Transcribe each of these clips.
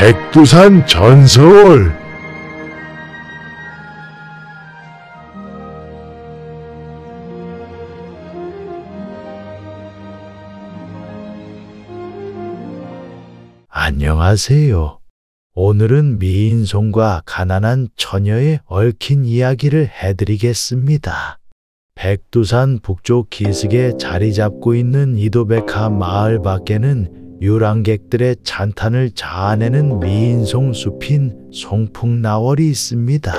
백두산 전설. 안녕하세요. 오늘은 미인송과 가난한 처녀의 얽힌 이야기를 해드리겠습니다. 백두산 북쪽 기슭에 자리 잡고 있는 이도백화 마을 밖에는 유랑객들의 찬탄을 자아내는 미인송 숲인 송풍나월이 있습니다.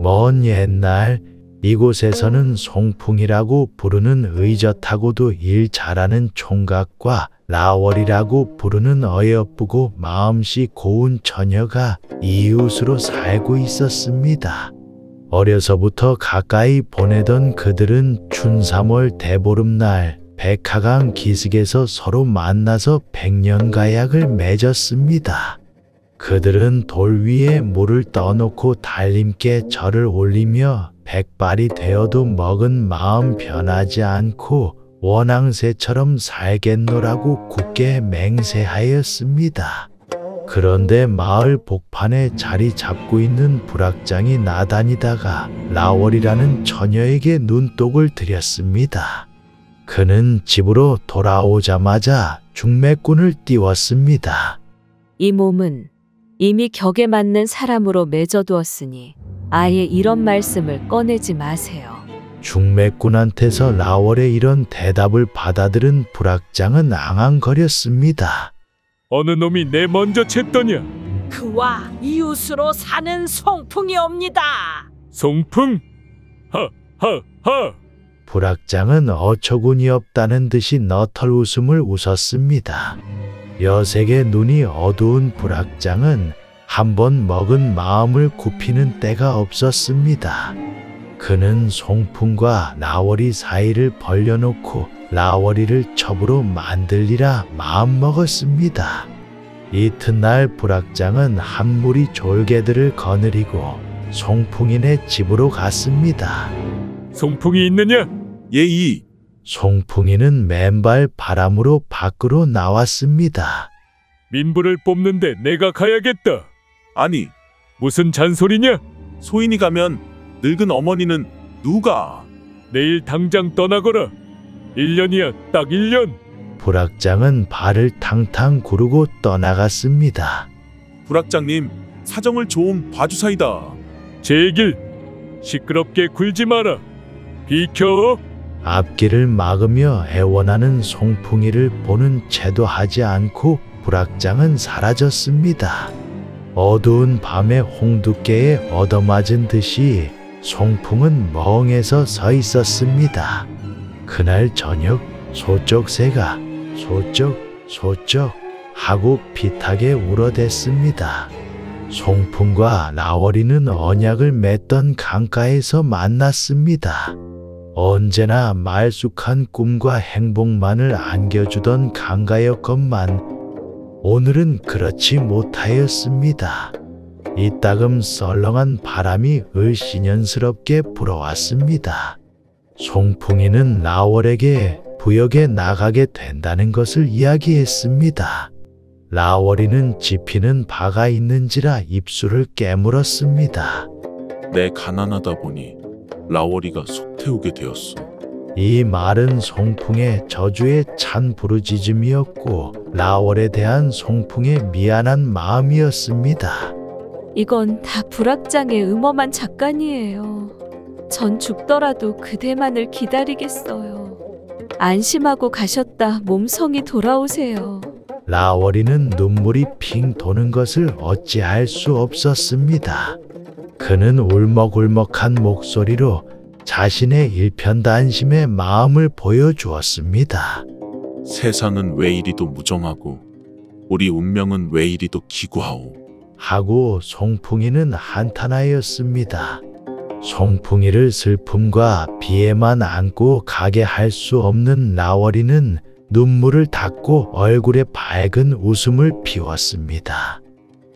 먼 옛날 이곳에서는 송풍이라고 부르는 의젓하고도 일 잘하는 총각과 나월이라고 부르는 어여쁘고 마음씨 고운 처녀가 이웃으로 살고 있었습니다. 어려서부터 가까이 보내던 그들은 춘삼월 대보름날 백화강 기슭에서 서로 만나서 백년가약을 맺었습니다. 그들은 돌 위에 물을 떠놓고 달님께 절을 올리며 백발이 되어도 먹은 마음 변하지 않고 원앙새처럼 살겠노라고 굳게 맹세하였습니다. 그런데 마을 복판에 자리 잡고 있는 불악장이 나다니다가 나월이라는 처녀에게 눈독을 들였습니다. 그는 집으로 돌아오자마자 중매꾼을 띄웠습니다. 이 몸은 이미 격에 맞는 사람으로 맺어두었으니 아예 이런 말씀을 꺼내지 마세요. 중매꾼한테서 나월의 이런 대답을 받아들은 불악장은 앙앙거렸습니다. 어느 놈이 내 먼저 챘더냐? 그와 이웃으로 사는 송풍이옵니다. 송풍? 하하하! 불악장은 어처구니 없다는 듯이 너털 웃음을 웃었습니다. 여색의 눈이 어두운 불악장은 한번 먹은 마음을 굽히는 때가 없었습니다. 그는 송풍과 나월이 사이를 벌려놓고 나월이를 첩으로 만들리라 마음먹었습니다. 이튿날 불악장은 한 무리 졸개들을 거느리고 송풍이네 집으로 갔습니다. 송풍이 있느냐? 예이. 송풍이는 맨발 바람으로 밖으로 나왔습니다. 민부를 뽑는데 내가 가야겠다. 아니, 무슨 잔소리냐? 소인이 가면 늙은 어머니는 누가? 내일 당장 떠나거라. 1년이야, 딱 1년. 불악장은 발을 탕탕 구르고 떠나갔습니다. 불악장님, 사정을 좀 봐주사이다. 제길, 시끄럽게 굴지 마라. 비켜. 앞길을 막으며 애원하는 송풍이를 보는 채도 하지 않고 불악장은 사라졌습니다. 어두운 밤에 홍두깨에 얻어맞은 듯이 송풍은 멍해서 서 있었습니다. 그날 저녁 소쩍새가 소쩍 하고 핏하게 울어댔습니다. 송풍과 나월이는 언약을 맺던 강가에서 만났습니다. 언제나 말쑥한 꿈과 행복만을 안겨주던 강가였건만 오늘은 그렇지 못하였습니다. 이따금 썰렁한 바람이 을씨년스럽게 불어왔습니다. 송풍이는 나월에게 부역에 나가게 된다는 것을 이야기했습니다. 나월이는 지피는 바가 있는지라 입술을 깨물었습니다. 내 가난하다 보니 라월이가 속 태우게 되었소. 이 말은 송풍의 저주에 찬 부르짖음이었고 나월에 대한 송풍의 미안한 마음이었습니다. 이건 다 불악장의 음험한 작간이에요. 전 죽더라도 그대만을 기다리겠어요. 안심하고 가셨다 몸성이 돌아오세요. 나월이는 눈물이 핑 도는 것을 어찌할 수 없었습니다. 그는 울먹울먹한 목소리로 자신의 일편단심의 마음을 보여주었습니다. 세상은 왜 이리도 무정하고 우리 운명은 왜 이리도 기구하오. 하고 송풍이는 한탄하였습니다. 송풍이를 슬픔과 비애만 안고 가게 할 수 없는 나월이는 눈물을 닦고 얼굴에 밝은 웃음을 피웠습니다.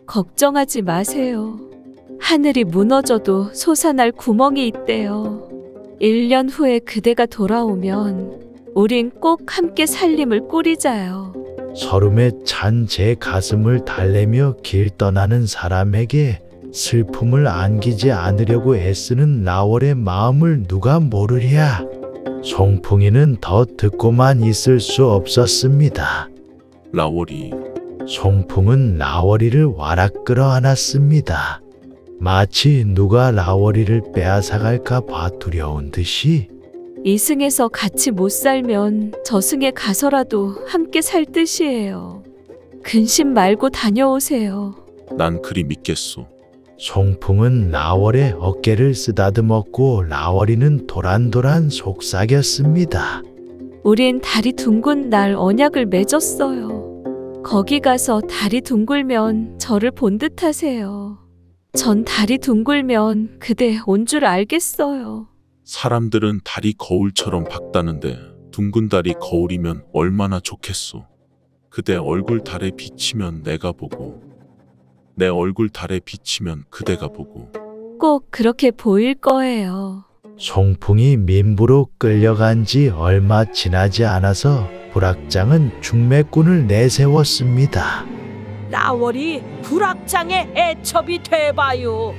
걱정하지 마세요. 하늘이 무너져도 솟아날 구멍이 있대요. 1년 후에 그대가 돌아오면 우린 꼭 함께 살림을 꾸리자요. 서름에 찬 제 가슴을 달래며 길 떠나는 사람에게 슬픔을 안기지 않으려고 애쓰는 라월의 마음을 누가 모르랴. 송풍이는 더 듣고만 있을 수 없었습니다. 라월이 송풍은 라월이를 와락 끌어안았습니다. 마치 누가 라월이를 빼앗아갈까 봐 두려운 듯이. 이승에서 같이 못 살면 저승에 가서라도 함께 살 뜻이에요. 근심 말고 다녀오세요. 난 그리 믿겠소. 송풍은 라월의 어깨를 쓰다듬었고 라월이는 도란도란 속삭였습니다. 우린 달이 둥근 날 언약을 맺었어요. 거기 가서 달이 둥글면 저를 본 듯하세요. 전 달이 둥글면 그대 온 줄 알겠어요. 사람들은 달이 거울처럼 밝다는데 둥근 달이 거울이면 얼마나 좋겠소. 그대 얼굴 달에 비치면 내가 보고 내 얼굴 달에 비치면 그대가 보고. 꼭 그렇게 보일 거예요. 송풍이 민부로 끌려간 지 얼마 지나지 않아서 불악장은 중매꾼을 내세웠습니다. 라월이 불악장의 애첩이 돼봐요.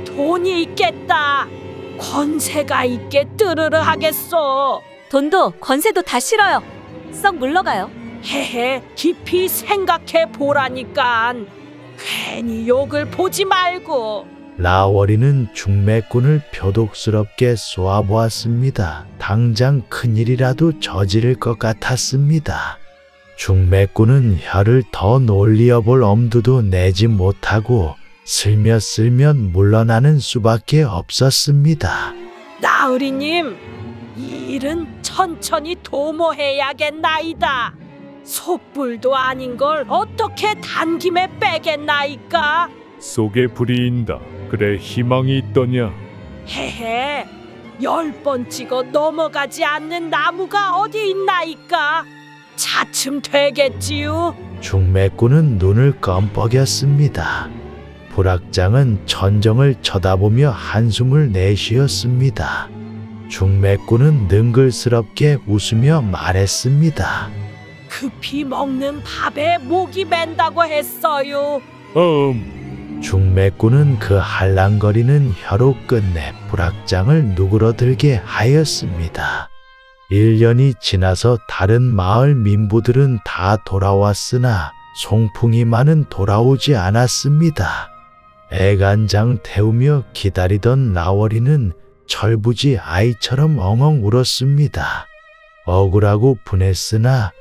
돈이 있겠다. 권세가 있게 뜨르르 하겠소. 돈도 권세도 다 싫어요. 썩 물러가요. 헤헤, 깊이 생각해 보라니깐. 괜히 욕을 보지 말고. 라월이는 중매꾼을 표독스럽게 쏘아보았습니다. 당장 큰일이라도 저지를 것 같았습니다. 중매꾼은 혀를 더 놀리어 볼 엄두도 내지 못하고 슬며슬며 물러나는 수밖에 없었습니다. 나으리님, 이 일은 천천히 도모해야겠나이다. 솥불도 아닌 걸 어떻게 단김에 빼겠나이까? 속에 불이 인다. 그래 희망이 있더냐? 헤헤, 10번 찍어 넘어가지 않는 나무가 어디 있나이까? 차츰 되겠지요. 중매꾼은 눈을 껌뻑였습니다. 불악장은 천정을 쳐다보며 한숨을 내쉬었습니다. 중매꾼은 능글스럽게 웃으며 말했습니다. 급히 먹는 밥에 목이 맨다고 했어요. 중매꾼은 그 할랑거리는 혀로 끝내 불악장을 누그러들게 하였습니다. 1년이 지나서 다른 마을 민부들은 다 돌아왔으나 송풍이만은 돌아오지 않았습니다. 애간장 태우며 기다리던 라월이는 철부지 아이처럼 엉엉 울었습니다. 억울하고 분했으나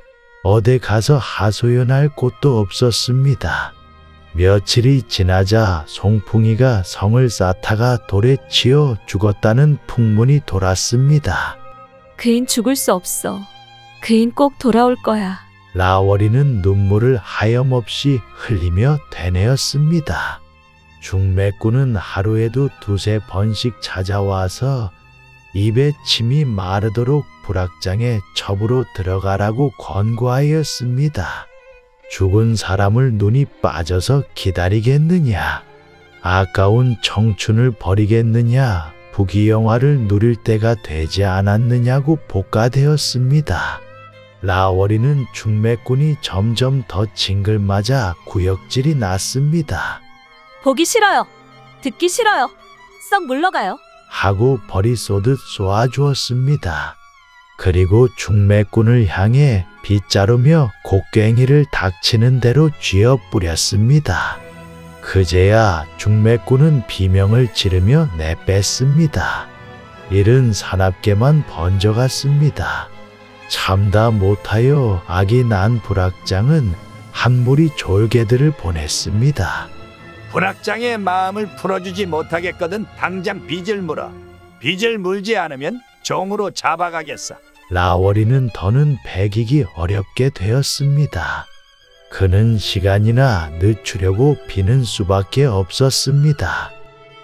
어디 가서 하소연할 곳도 없었습니다. 며칠이 지나자 송풍이가 성을 쌓다가 돌에 치여 죽었다는 풍문이 돌았습니다. 그인 죽을 수 없어. 그인 꼭 돌아올 거야. 라월이는 눈물을 하염없이 흘리며 되뇌었습니다. 중매꾼은 하루에도 2~3번씩 찾아와서 입에 침이 마르도록 불악장에 첩으로 들어가라고 권고하였습니다. 죽은 사람을 눈이 빠져서 기다리겠느냐? 아까운 청춘을 버리겠느냐? 부귀영화를 누릴 때가 되지 않았느냐고 복가되었습니다. 라월이는 중매꾼이 점점 더 징글맞아 구역질이 났습니다. 보기 싫어요. 듣기 싫어요. 썩 물러가요. 하고 벌이 쏘듯 쏘아주었습니다. 그리고 중매꾼을 향해 빗자루며 곡괭이를 닥치는 대로 쥐어 뿌렸습니다. 그제야 중매꾼은 비명을 지르며 내뺐습니다. 일은 사납게만 번져갔습니다. 참다 못하여 악이 난 불악장은 한 무리 졸개들을 보냈습니다. 불악장의 마음을 풀어주지 못하겠거든 당장 빚을 물어. 빚을 물지 않으면 종으로 잡아가겠어. 라월이는 더는 배기기 어렵게 되었습니다. 그는 시간이나 늦추려고 비는 수밖에 없었습니다.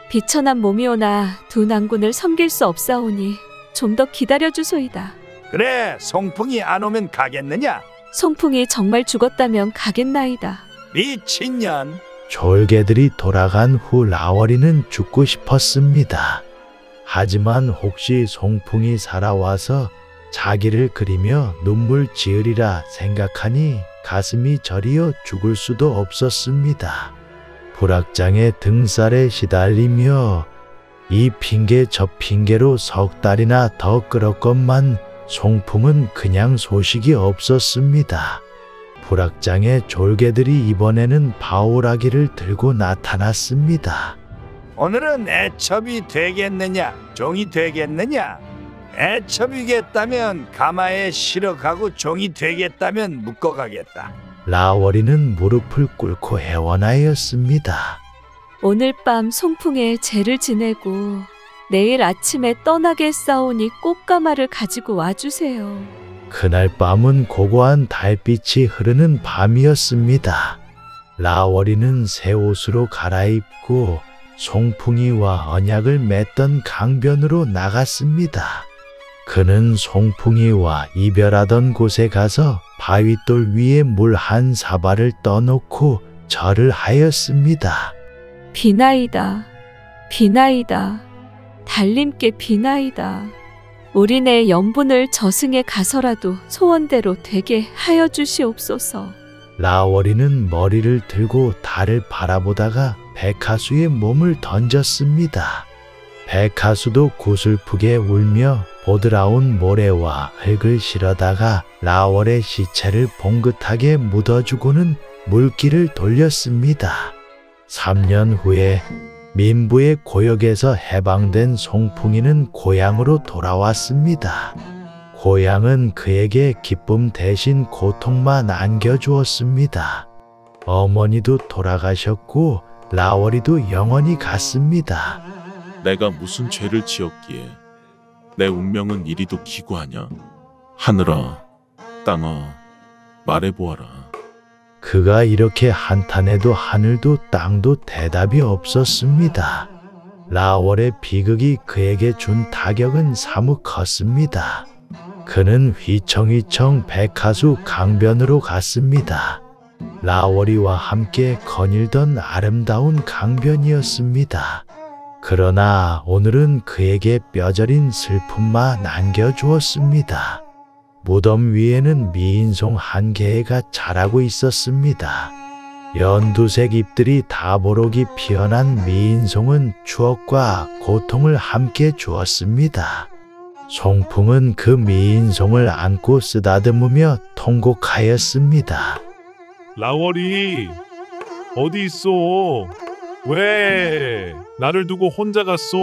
비천한 몸이오나 두 난군을 섬길 수 없사오니 좀 더 기다려주소이다. 그래, 송풍이 안 오면 가겠느냐? 송풍이 정말 죽었다면 가겠나이다. 미친년. 졸개들이 돌아간 후 라월이는 죽고 싶었습니다. 하지만 혹시 송풍이 살아와서 자기를 그리며 눈물 지으리라 생각하니 가슴이 저리어 죽을 수도 없었습니다. 불악장의 등살에 시달리며 이 핑계 저 핑계로 석 달이나 더 끌었건만 송풍은 그냥 소식이 없었습니다. 불악장의 졸개들이 이번에는 바오라기를 들고 나타났습니다. 오늘은 애첩이 되겠느냐, 종이 되겠느냐? 애첩이겠다면 가마에 실어 가고 종이 되겠다면 묶어 가겠다. 라월이는 무릎을 꿇고 애원하였습니다. 오늘 밤 송풍에 제를 지내고 내일 아침에 떠나겠사오니 꽃가마를 가지고 와주세요. 그날 밤은 고고한 달빛이 흐르는 밤이었습니다. 라월이는 새 옷으로 갈아입고 송풍이와 언약을 맺던 강변으로 나갔습니다. 그는 송풍이와 이별하던 곳에 가서 바윗돌 위에 물 한 사발을 떠놓고 절을 하였습니다. 비나이다, 비나이다, 달님께 비나이다. 우리네 연분을 저승에 가서라도 소원대로 되게 하여 주시옵소서. 라월이는 머리를 들고 달을 바라보다가 백하수의 몸을 던졌습니다. 백하수도 구슬프게 울며 보드라운 모래와 흙을 실어다가 라월의 시체를 봉긋하게 묻어주고는 물길을 돌렸습니다. 3년 후에 민부의 고역에서 해방된 송풍이는 고향으로 돌아왔습니다. 고향은 그에게 기쁨 대신 고통만 안겨주었습니다. 어머니도 돌아가셨고 라월이도 영원히 갔습니다. 내가 무슨 죄를 지었기에 내 운명은 이리도 기구하냐? 하늘아, 땅아, 말해보아라. 그가 이렇게 한탄해도 하늘도 땅도 대답이 없었습니다. 라월의 비극이 그에게 준 타격은 사뭇 컸습니다. 그는 휘청휘청 백하수 강변으로 갔습니다. 라월이와 함께 거닐던 아름다운 강변이었습니다. 그러나 오늘은 그에게 뼈저린 슬픔만 안겨주었습니다. 무덤 위에는 미인송 한 개가 자라고 있었습니다. 연두색 잎들이 다보록이 피어난 미인송은 추억과 고통을 함께 주었습니다. 송풍은 그 미인송을 안고 쓰다듬으며 통곡하였습니다. 라월이 어디 있어? 왜 나를 두고 혼자 갔어?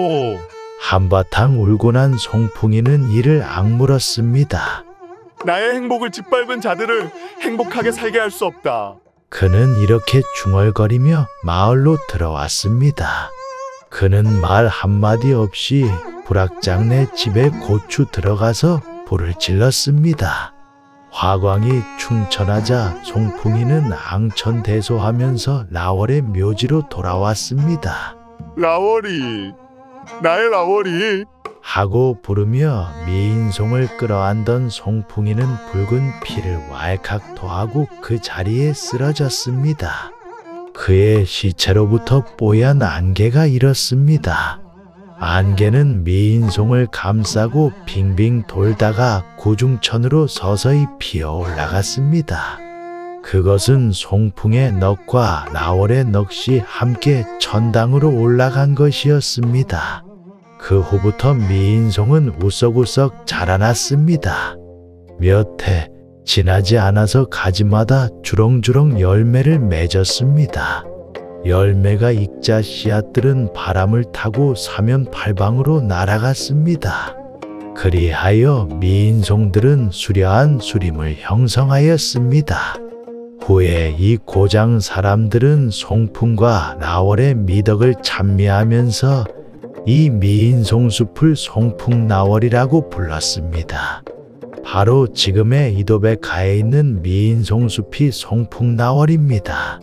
한바탕 울고 난 송풍이는 이를 악물었습니다. 나의 행복을 짓밟은 자들을 행복하게 살게 할 수 없다. 그는 이렇게 중얼거리며 마을로 들어왔습니다. 그는 말 한마디 없이 불악장내 집에 고추 들어가서 불을 질렀습니다. 화광이 충천하자 송풍이는 앙천대소하면서 라월의 묘지로 돌아왔습니다. 라월이, 나의 라월이. 하고 부르며 미인송을 끌어안던 송풍이는 붉은 피를 왈칵 토하고 그 자리에 쓰러졌습니다. 그의 시체로부터 뽀얀 안개가 일었습니다. 안개는 미인송을 감싸고 빙빙 돌다가 구중천으로 서서히 피어 올라갔습니다. 그것은 송풍의 넋과 라월의 넋이 함께 천당으로 올라간 것이었습니다. 그 후부터 미인송은 우석우석 자라났습니다. 몇 해 지나지 않아서 가지마다 주렁주렁 열매를 맺었습니다. 열매가 익자 씨앗들은 바람을 타고 사면팔방으로 날아갔습니다. 그리하여 미인송들은 수려한 수림을 형성하였습니다. 후에 이 고장 사람들은 송풍과 라월의 미덕을 찬미하면서 이 미인송숲을 송풍나월이라고 불렀습니다. 바로 지금의 이도백가에 있는 미인송숲이 송풍나월입니다.